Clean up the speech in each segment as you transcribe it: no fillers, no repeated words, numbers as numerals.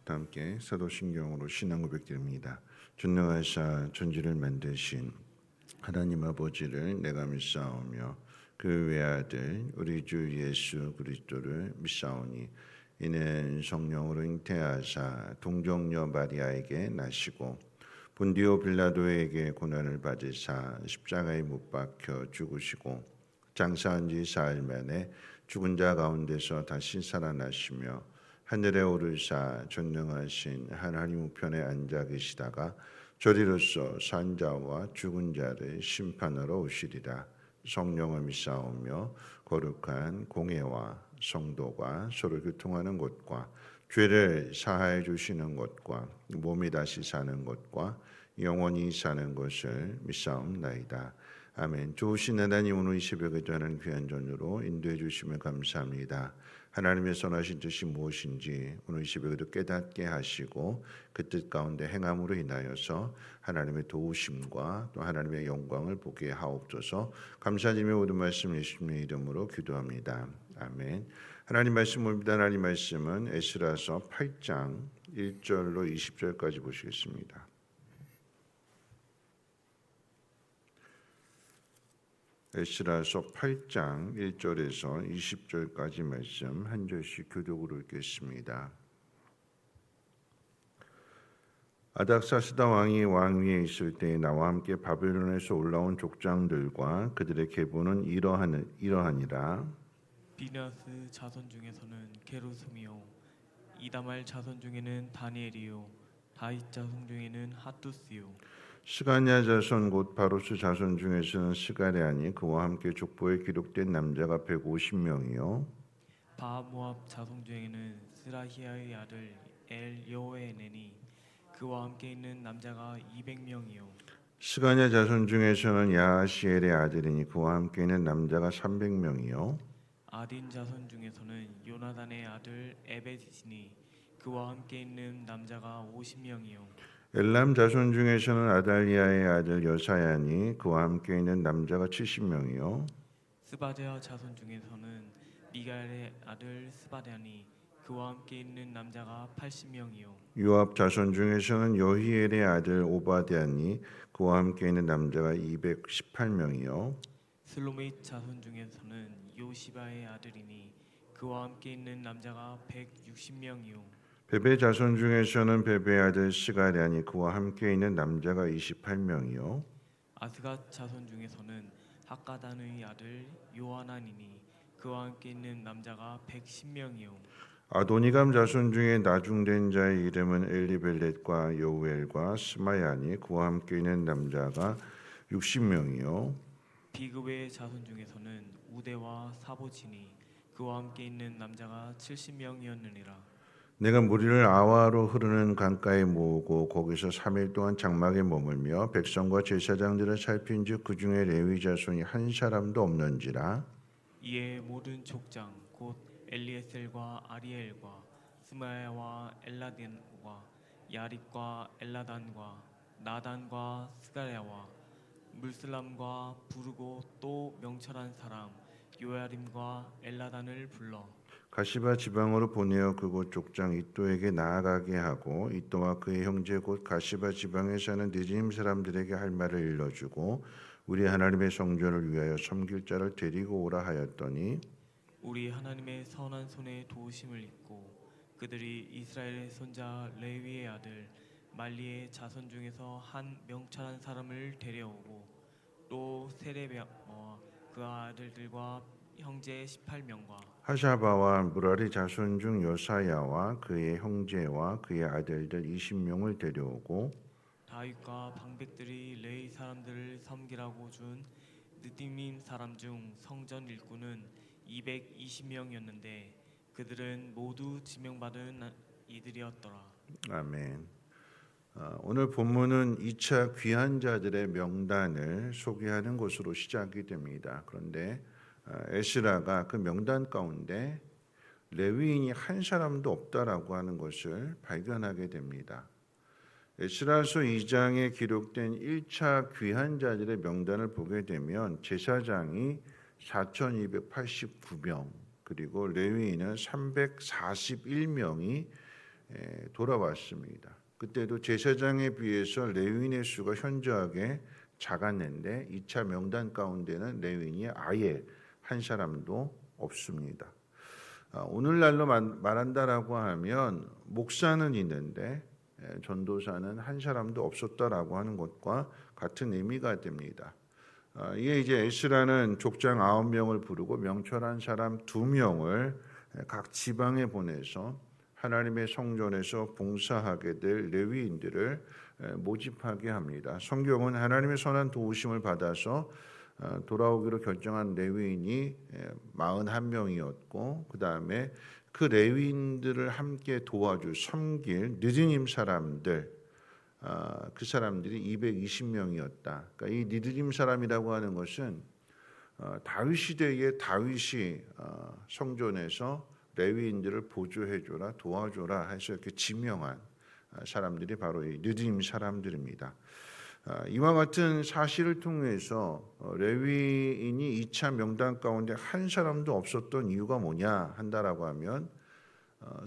다 함께 사도신경으로 신앙 고백드립니다. 전능하사 천지를 만드신 하나님 아버지를 내가 믿사오며 그 외아들 우리 주 예수 그리스도를 믿사오니 이는 성령으로 잉태하사 동정녀 마리아에게 나시고 본디오 빌라도에게 고난을 받으사 십자가에 못 박혀 죽으시고 장사한 지 사흘 만에 죽은 자 가운데서 다시 살아나시며 하늘에 오르사 전능하신 하나님 우편에 앉아 계시다가 저리로서 산자와 죽은 자를 심판하러 오시리라. 성령을 믿사오며 거룩한 공회와 성도가 서로 교통하는 것과 죄를 사하여 주시는 것과 몸이 다시 사는 것과 영원히 사는 것을 믿사옵나이다. 아멘. 좋으신 하나님, 오늘 이 새벽에 하는 귀한 전으로 인도해 주시면 감사합니다. 하나님의 선하신 뜻이 무엇인지 오늘 이 새벽에도 깨닫게 하시고 그 뜻 가운데 행함으로 인하여서 하나님의 도우심과 또 하나님의 영광을 보게 하옵소서. 감사드리며 모든 말씀 예수님의 이름으로 기도합니다. 아멘. 하나님 말씀 봅니다. 하나님 말씀은 에스라서 8장 1절로 20절까지 보시겠습니다. 에스라서 8장 1절에서 20절까지 말씀 한 절씩 교독으로 읽겠습니다. 아닥사스다 왕이 왕위에 있을 때 나와 함께 바벨론에서 올라온 족장들과 그들의 계보는 이러하니라. 비냐스 자손 중에서는 게르솜이요, 이다말 자손 중에는 다니엘이요, 다윗 자손 중에는 핫두스요. 스가랴 자손 곧 바로스 자손 중에서는 스가랴니 그와 함께 족보에 기록된 남자가 150명이요. 바모압 자손 중에는 스라히아의 아들 엘여에네니 그와 함께 있는 남자가 200명이요. 스가랴 자손 중에서는 야하시엘의 아들이니 그와 함께 있는 남자가 300명이요. 아딘 자손 중에서는 요나단의 아들 에벳이니 그와 함께 있는 남자가 50명이요. 엘람 자손 중에서는 아달리아의 아들 여사야니 그와 함께 있는 남자가 70명이요. 스바랴 자손 중에서는 미가엘의 아들 스바랴니 그와 함께 있는 남자가 80명이요. 요압 자손 중에서는 여히엘의 아들 오바댜니 그와 함께 있는 남자가 218명이요. 슬로밋 자손 중에서는 요시바의 아들이니 그와 함께 있는 남자가 160명이요. 베베 자손 중에서는 베베의 아들 스가랴니 그와 함께 있는 남자가 28명이요. 아스갓 자손 중에서는 학가단의 아들 요하나니니 그와 함께 있는 남자가 110명이요. 아도니감 자손 중에 나중된 자의 이름은 엘리벨렛과 여우엘과 스마야니 그와 함께 있는 남자가 60명이요. 비그웨의 자손 중에서는 우데와 사보치니 그와 함께 있는 남자가 70명이었느니라. 내가 무리를 아와로 흐르는 강가에 모으고 거기서 3일 동안 장막에 머물며 백성과 제사장들을 살핀즉 그 중에 레위 자손이 한 사람도 없는지라. 이에 모든 족장 곧 엘리에셀과 아리엘과 스마야와 엘라딘과 야립과 엘라단과 나단과 스가랴와 물슬람과 부르고 또 명철한 사람 요야림과 엘라단을 불러 가시바 지방으로 보내어 그곳 족장 이또에게 나아가게 하고 이또와 그의 형제 곧 가시바 지방에 사는 느림 사람들에게 할 말을 일러주고 우리 하나님의 성전을 위하여 섬길 자를 데리고 오라 하였더니 우리 하나님의 선한 손에 도우심을 입고 그들이 이스라엘의 손자 레위의 아들 말리의 자손 중에서 한 명철한 사람을 데려오고 또 세레비아와 그 아들들과 형제 18명과 하샤바와 무라리 자손 중 여사야와 그의 형제와 그의 아들들 20명을 데려오고 다윗과 방백들이 레위 사람들을 섬기라고 준 느디민 사람 중 성전 일꾼은 220명이었는데 그들은 모두 지명받은 이들이었더라. 아멘. 오늘 본문은 2차 귀한 자들의 명단을 소개하는 것으로 시작이 됩니다. 그런데 에스라가 그 명단 가운데 레위인이 한 사람도 없다라고 하는 것을 발견하게 됩니다. 에스라서 2장에 기록된 1차 귀한 자들의 명단을 보게 되면 제사장이 4,289명 그리고 레위인은 341명이 돌아왔습니다. 그때도 제사장에 비해서 레위인의 수가 현저하게 작았는데 2차 명단 가운데는 레위인이 아예 한 사람도 없습니다. 오늘날로 말한다라고 하면 목사는 있는데 전도사는 한 사람도 없었다라고 하는 것과 같은 의미가 됩니다. 이게 이제 에스라는 족장 9명을 부르고 명철한 사람 2명을 각 지방에 보내서 하나님의 성전에서 봉사하게 될 레위인들을 모집하게 합니다. 성경은 하나님의 선한 도우심을 받아서 돌아오기로 결정한 레위인이 41명이었고 그 다음에 그 레위인들을 함께 도와줄 섬길 느디님 사람들 그 사람들이 220명이었다. 그러니까 이 느디님 사람이라고 하는 것은 다윗 시대에 다윗이 성전에서 레위인들을 보조해줘라 도와줘라 해서 이렇게 지명한 사람들이 바로 이 느디님 사람들입니다. 이와 같은 사실을 통해서 레위인이 2차 명단 가운데 한 사람도 없었던 이유가 뭐냐 한다라고 하면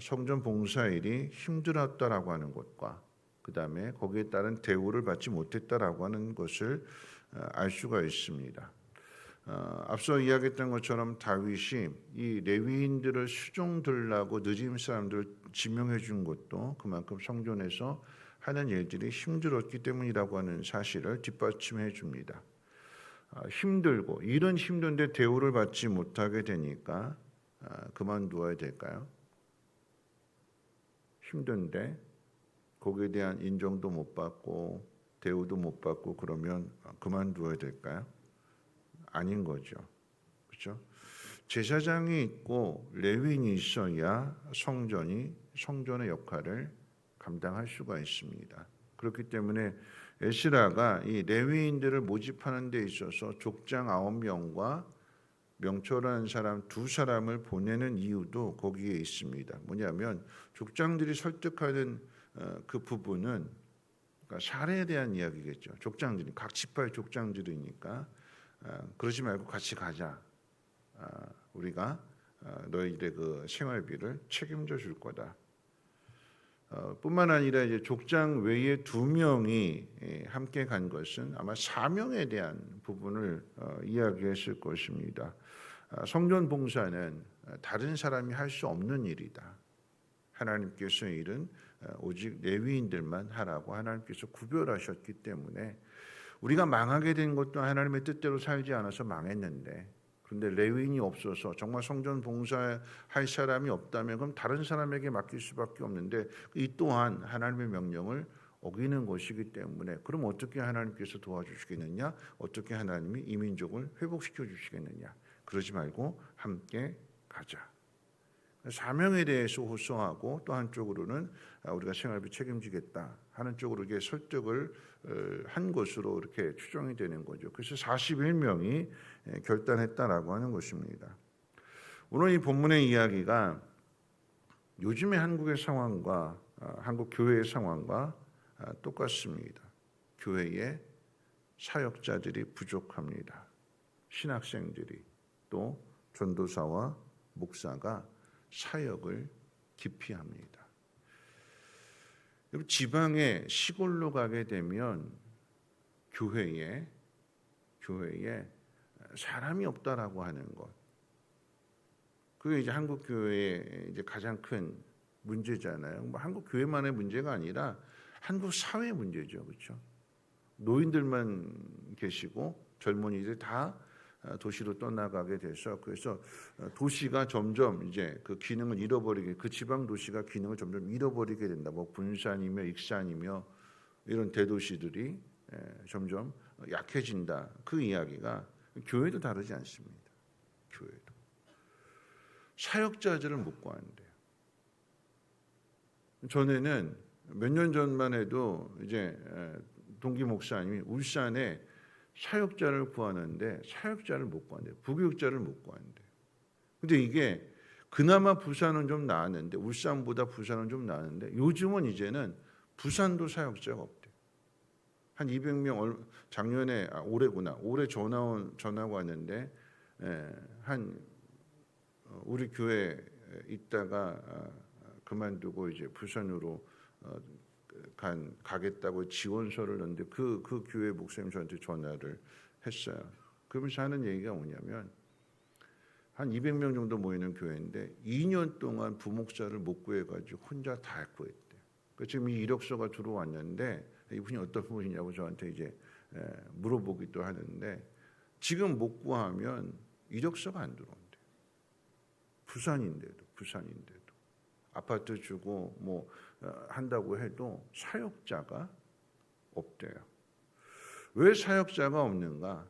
성전 봉사일이 힘들었다라고 하는 것과 그 다음에 거기에 따른 대우를 받지 못했다라고 하는 것을 알 수가 있습니다. 앞서 이야기했던 것처럼 다윗이 이 레위인들을 수종들라고 느림 사람들을 지명해 준 것도 그만큼 성전에서 하는 일들이 힘들었기 때문이라고 하는 사실을 뒷받침해 줍니다. 힘들고 일은 힘든데 대우를 받지 못하게 되니까 그만두어야 될까요? 힘든데 거기에 대한 인정도 못 받고 대우도 못 받고 그러면 그만두어야 될까요? 아닌 거죠. 그렇죠? 제사장이 있고 레위인이 있어야 성전의 역할을 감당할 수가 있습니다. 그렇기 때문에 에스라가 이 레위인들을 모집하는 데 있어서 족장 9명과 명철한 사람 2사람을 보내는 이유도 거기에 있습니다. 뭐냐면 족장들이 설득하는 그 부분은 그러니까 사례에 대한 이야기겠죠. 족장들이 각 지파의 족장들이니까 그러지 말고 같이 가자. 우리가 너희들의 그 생활비를 책임져 줄 거다. 뿐만 아니라 이제 족장 외에 2명이 함께 간 것은 아마 사명에 대한 부분을 이야기했을 것입니다. 성전 봉사는 다른 사람이 할 수 없는 일이다. 하나님께서 일은 오직 레위인들만 하라고 하나님께서 구별하셨기 때문에 우리가 망하게 된 것도 하나님의 뜻대로 살지 않아서 망했는데 그런데 레위인이 없어서 정말 성전 봉사할 사람이 없다면 그럼 다른 사람에게 맡길 수밖에 없는데 이 또한 하나님의 명령을 어기는 것이기 때문에 그럼 어떻게 하나님께서 도와주시겠느냐? 어떻게 하나님이 이 민족을 회복시켜 주시겠느냐? 그러지 말고 함께 가자. 사명에 대해서 호소하고 또 한쪽으로는 우리가 생활비 책임지겠다 하는 쪽으로 이게 설득을 한 것으로 이렇게 추정이 되는 거죠. 그래서 41명이 결단했다라고 하는 것입니다. 오늘 이 본문의 이야기가 요즘의 한국의 상황과 한국 교회의 상황과 똑같습니다. 교회에 사역자들이 부족합니다. 신학생들이 또 전도사와 목사가 사역을 기피합니다. 지방에 시골로 가게 되면 교회에 사람이 없다라고 하는 것. 그게 이제 한국 교회의 이제 가장 큰 문제잖아요. 뭐 한국 교회만의 문제가 아니라 한국 사회 문제죠, 그렇죠? 노인들만 계시고 젊은이들 다 도시로 떠나가게 돼서 그래서 도시가 점점 이제 그 기능을 잃어버리게 그 지방 도시가 기능을 점점 잃어버리게 된다. 뭐 분산이며 익산이며 이런 대도시들이 점점 약해진다. 그 이야기가 교회도 다르지 않습니다. 교회도 사역자들을 못 구한대요. 전에는 몇 년 전만 해도 이제 동기 목사님이 울산에 사역자를 구하는데 사역자를 못 구한대요. 부교육자를 못 구한대요. 근데 이게 그나마 부산은 좀 나았는데 울산보다 부산은 좀 나았는데 요즘은 이제는 부산도 사역자가 없대요. 한 200명 작년에 올해 전화가 왔는데 한 우리 교회 있다가 그만두고 이제 부산으로 가겠다고 지원서를 넣는데 그 교회 목사님 저한테 전화를 했어요. 그러면서 하는 얘기가 뭐냐면 한 200명 정도 모이는 교회인데 2년 동안 부목사를 못 구해가지고 혼자 다 구했대. 지금 이 이력서가 들어왔는데 이분이 어떤 분이냐고 저한테 이제 물어보기도 하는데 지금 못 구하면 이력서가 안 들어온대. 부산인데도 아파트 주고 뭐 한다고 해도 사역자가 없대요. 왜 사역자가 없는가?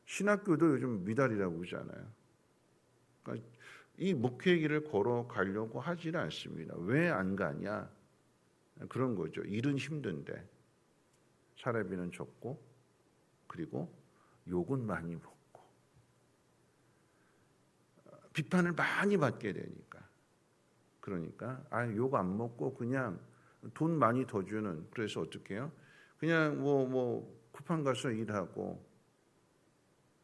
신학교도 요즘 미달이라고 그러잖아요. 그러니까 이 목회길을 걸어가려고 하지는 않습니다. 왜 안 가냐? 그런 거죠. 일은 힘든데 사례비는 적고 그리고 욕은 많이 먹고 비판을 많이 받게 되니까 그러니까 욕 안 먹고 그냥 돈 많이 더 주는 그래서 어떻게 해요? 그냥 뭐 쿠팡 가서 일하고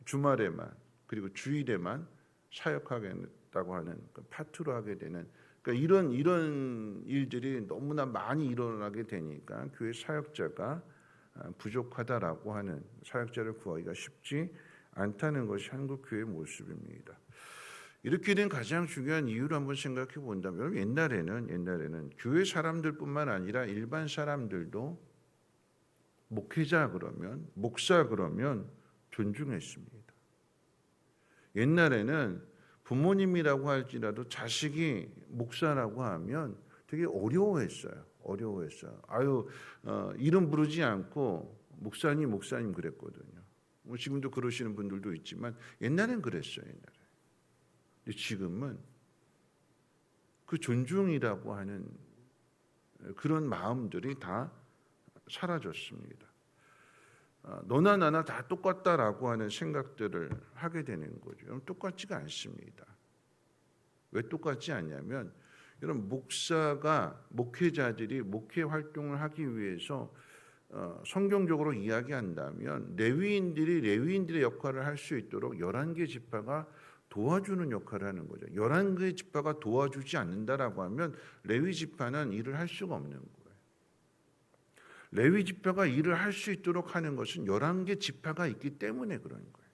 주말에만 그리고 주일에만 사역하겠다고 하는 파트로 하게 되는 그러니까 이런 일들이 너무나 많이 일어나게 되니까 교회 사역자가 부족하다라고 하는 사역자를 구하기가 쉽지 않다는 것이 한국 교회의 모습입니다. 이렇게 된 가장 중요한 이유를 한번 생각해 본다면 여러분 옛날에는 교회 사람들뿐만 아니라 일반 사람들도 목회자 그러면 목사 그러면 존중했습니다. 옛날에는 부모님이라고 할지라도 자식이 목사라고 하면 되게 어려워했어요. 이름 부르지 않고 목사님 그랬거든요. 뭐 지금도 그러시는 분들도 있지만 옛날엔 그랬어요. 근데 지금은 그 존중이라고 하는 그런 마음들이 다 사라졌습니다. 너나 나나 다 똑같다라고 하는 생각들을 하게 되는 거죠. 똑같지가 않습니다. 왜 똑같지 않냐면 여러분 목회자들이 목회 활동을 하기 위해서 성경적으로 이야기한다면 레위인들의 역할을 할 수 있도록 11개 지파가 도와주는 역할을 하는 거죠. 11개 지파가 도와주지 않는다라고 하면 레위 지파는 일을 할 수가 없는 거예요. 레위 지파가 일을 할 수 있도록 하는 것은 11개 지파가 있기 때문에 그런 거예요.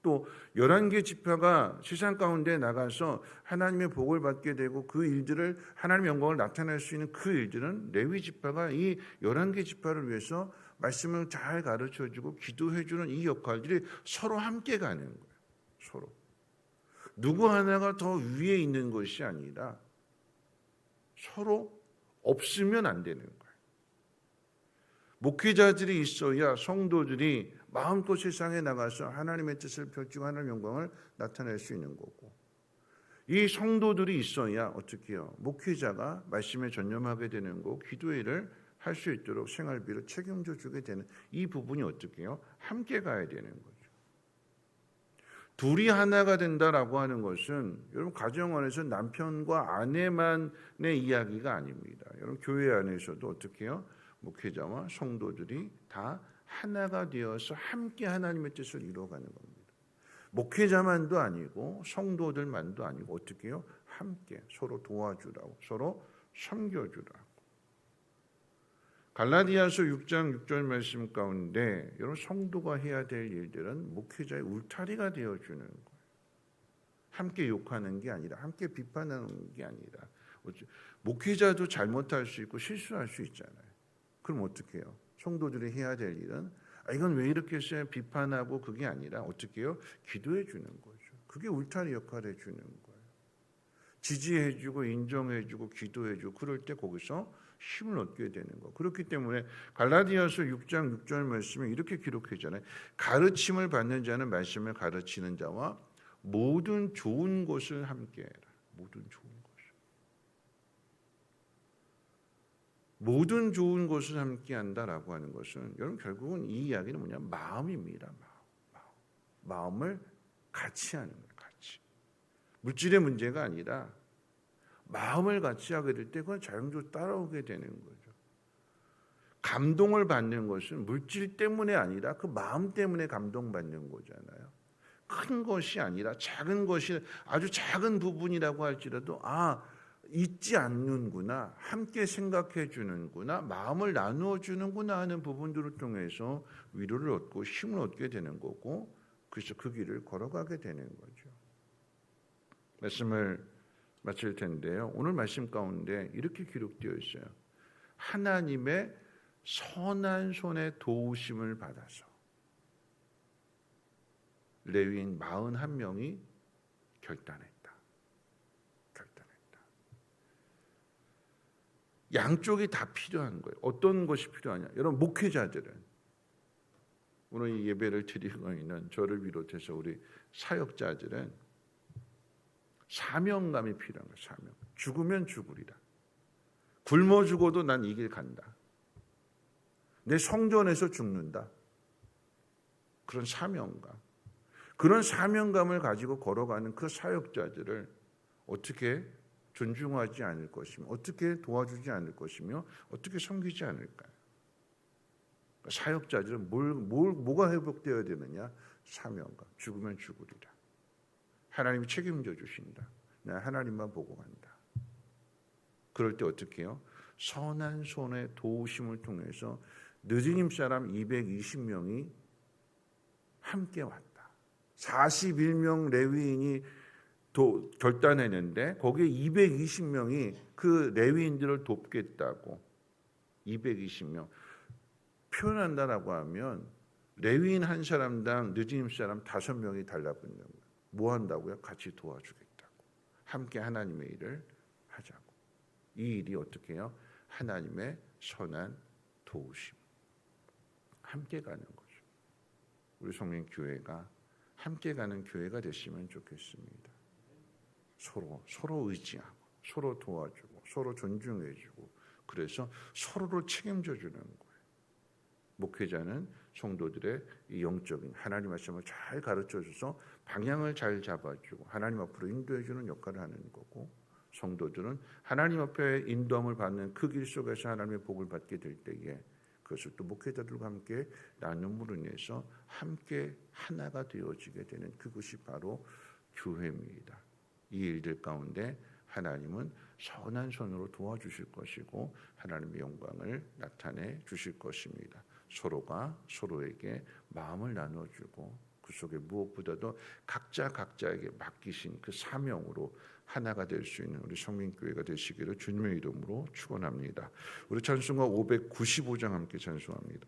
또 11개 지파가 세상 가운데 나가서 하나님의 복을 받게 되고 그 일들을 하나님의 영광을 나타낼 수 있는 그 일들은 레위 지파가 이 11개 지파를 위해서 말씀을 잘 가르쳐주고 기도해주는 이 역할들이 서로 함께 가는 거예요. 서로. 누구 하나가 더 위에 있는 것이 아니라 서로 없으면 안 되는 거예요. 목회자들이 있어야 성도들이 마음껏 세상에 나가서 하나님의 뜻을 펼치고 하나님의 영광을 나타낼 수 있는 거고 이 성도들이 있어야 어떻게 해요? 목회자가 말씀에 전념하게 되는 거고 기도의 일을 할 수 있도록 생활비를 책임져 주게 되는 이 부분이 어떻게 해요? 함께 가야 되는 거죠. 둘이 하나가 된다라고 하는 것은 여러분 가정 안에서 남편과 아내만의 이야기가 아닙니다. 여러분 교회 안에서도 어떻게 해요? 목회자와 성도들이 다 하나가 되어서 함께 하나님의 뜻을 이루어가는 겁니다. 목회자만도 아니고 성도들만도 아니고 어떻게 해요? 함께 서로 도와주라고 서로 섬겨주라고. 갈라디아서 6장 6절 말씀 가운데 여러분 성도가 해야 될 일들은 목회자의 울타리가 되어주는 거예요. 함께 욕하는 게 아니라 함께 비판하는 게 아니라 목회자도 잘못할 수 있고 실수할 수 있잖아요. 그럼 어떻게 해요? 성도들이 해야 될 일은 이건 왜 이렇게 했어요? 비판하고 그게 아니라 어떻게 해요? 기도해 주는 거죠. 그게 울타리 역할을 해주는 거예요. 지지해주고 인정해주고 기도해주고 그럴 때 거기서 힘을 얻게 되는 거. 그렇기 때문에 갈라디아서 6장 6절 말씀에 이렇게 기록했잖아요. 가르침을 받는 자는 말씀을 가르치는 자와 모든 좋은 것을 함께해라. 모든 좋은 것을 함께한다라고 하는 것은 여러분 결국은 이 이야기는 뭐냐? 마음입니다. 마음을 같이 하는 거예요. 같이. 물질의 문제가 아니라 마음을 같이 하게 될 때 그건 자연적으로 따라오게 되는 거죠. 감동을 받는 것은 물질 때문에 아니라 그 마음 때문에 감동받는 거잖아요. 큰 것이 아니라 작은 것이 아주 작은 부분이라고 할지라도 잊지 않는구나, 함께 생각해 주는구나, 마음을 나누어 주는구나 하는 부분들을 통해서 위로를 얻고 힘을 얻게 되는 거고, 그래서 그 길을 걸어가게 되는 거죠. 말씀을 마칠 텐데요. 오늘 말씀 가운데 이렇게 기록되어 있어요. 하나님의 선한 손의 도우심을 받아서 레위인 41명이 결단했다. 양쪽이 다 필요한 거예요. 어떤 것이 필요하냐? 여러분, 목회자들은, 오늘 이 예배를 드리고 있는 저를 비롯해서 우리 사역자들은 사명감이 필요한 거예요. 사명. 죽으면 죽으리라. 굶어 죽어도 난 이 길 간다. 내 성전에서 죽는다. 그런 사명감. 그런 사명감을 가지고 걸어가는 그 사역자들을 어떻게 존중하지 않을 것이며, 어떻게 도와주지 않을 것이며, 어떻게 섬기지 않을까요? 사역자들은 뭐가 회복되어야 되느냐? 사명감. 죽으면 죽으리라. 하나님이 책임져 주신다. 나 하나님만 보고 간다. 그럴 때 어떻게 해요? 선한 손의 도우심을 통해서 느지님 사람 220명이 함께 왔다. 41명 레위인이 결단했는데 거기에 220명이 그 레위인들을 돕겠다고. 220명 표현한다라고 하면 레위인 한 사람당 느지님 사람 5명이 달라붙는 거예요. 뭐 한다고요? 같이 도와주겠다고. 함께 하나님의 일을 하자고. 이 일이 어떻게 해요? 하나님의 선한 도우심. 함께 가는 거죠. 우리 성민교회가 함께 가는 교회가 됐으면 좋겠습니다. 서로 의지하고, 서로 도와주고, 서로 존중해주고, 그래서 서로를 책임져 주는 거예요. 목회자는 성도들의 이 영적인 하나님 말씀을 잘 가르쳐줘서 방향을 잘 잡아주고 하나님 앞으로 인도해주는 역할을 하는 거고, 성도들은 하나님 앞에 인도함을 받는 그 길 속에서 하나님의 복을 받게 될 때에 그것을 또 목회자들과 함께 나눔으로 인해서 함께 하나가 되어지게 되는 그것이 바로 교회입니다. 이 일들 가운데 하나님은 선한 손으로 도와주실 것이고 하나님의 영광을 나타내 주실 것입니다. 서로가 서로에게 마음을 나눠주고 그 속에 무엇보다도 각자에게 맡기신 그 사명으로 하나가 될 수 있는 우리 성민교회가 되시기를 주님의 이름으로 축원합니다. 우리 찬송가 595장 함께 찬송합니다.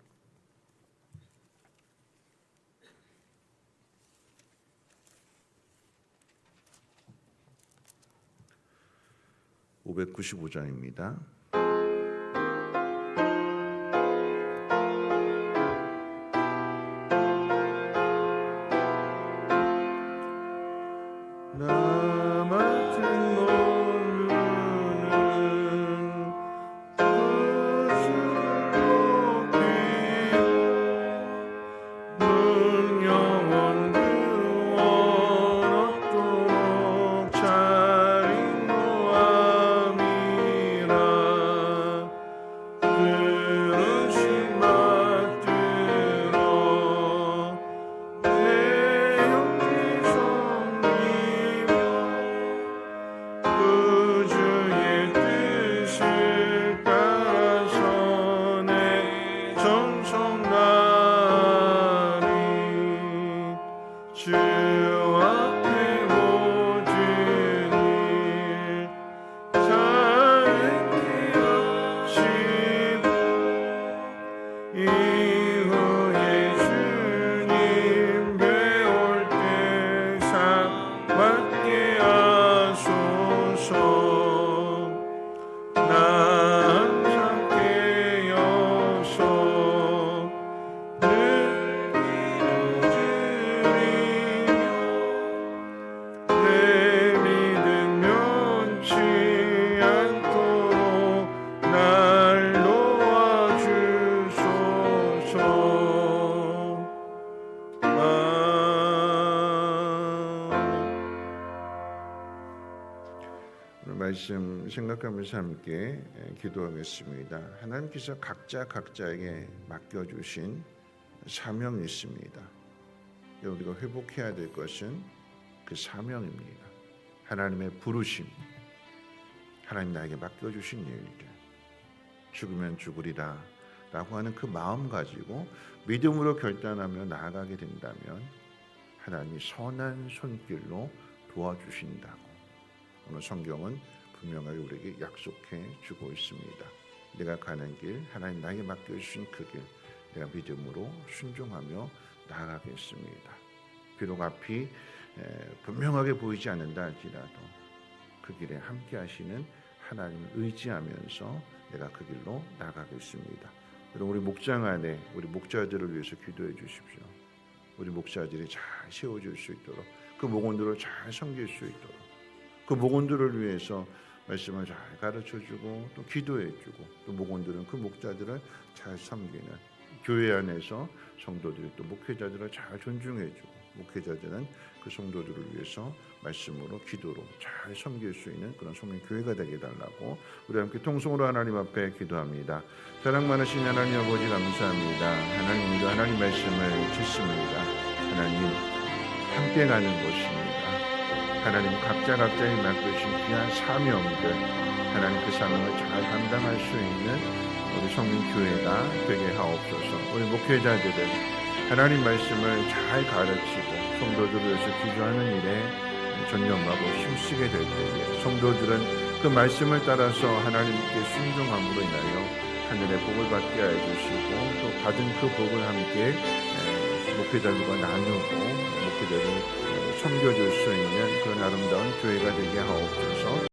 (595장입니다) 말씀 생각하면서 함께 기도하겠습니다. 하나님께서 각자에게 맡겨주신 사명이 있습니다. 우리가 회복해야 될 것은 그 사명입니다. 하나님의 부르심, 하나님 나에게 맡겨주신 일들, 죽으면 죽으리라 라고 하는 그 마음 가지고 믿음으로 결단하며 나아가게 된다면 하나님이 선한 손길로 도와주신다고 오늘 성경은 분명하게 우리에게 약속해 주고 있습니다. 내가 가는 길, 하나님 나에게 맡겨주신 그 길, 내가 믿음으로 순종하며 나아가겠습니다. 비록 앞이 분명하게 보이지 않는다 할지라도 그 길에 함께 하시는 하나님을 의지하면서 내가 그 길로 나가겠습니다. 여러분, 우리 목장 안에 우리 목자들을 위해서 기도해 주십시오. 우리 목자들이 잘 세워질 수 있도록, 그 목원들을 잘 섬길 수 있도록, 그 목원들을 위해서 말씀을 잘 가르쳐주고 또 기도해주고, 또 목원들은 그 목자들을 잘 섬기는, 교회 안에서 성도들이 또 목회자들을 잘 존중해주고, 목회자들은 그 성도들을 위해서 말씀으로 기도로 잘 섬길 수 있는 그런 성민교회가 되게 해달라고 우리 함께 통성으로 하나님 앞에 기도합니다. 사랑 많으신 하나님 아버지 감사합니다. 하나님도 하나님 말씀을 듣습니다. 하나님 함께 가는 곳입니다. 하나님 각자의 맡겨주신 귀한 사명들, 하나님 그 사명을 잘 감당할 수 있는 우리 성민교회가 되게 하옵소서. 우리 목회자들은 하나님 말씀을 잘 가르치고 성도들을 위해서 기도하는 일에 전념하고 힘쓰게 될 때에 성도들은 그 말씀을 따라서 하나님께 순종함으로 인하여 하늘의 복을 받게 해주시고 또 받은 그 복을 함께 목회자들과 나누고 목회자를 섬겨줄 수 있는 그런 아름다운 교회가 되게 하옵소서.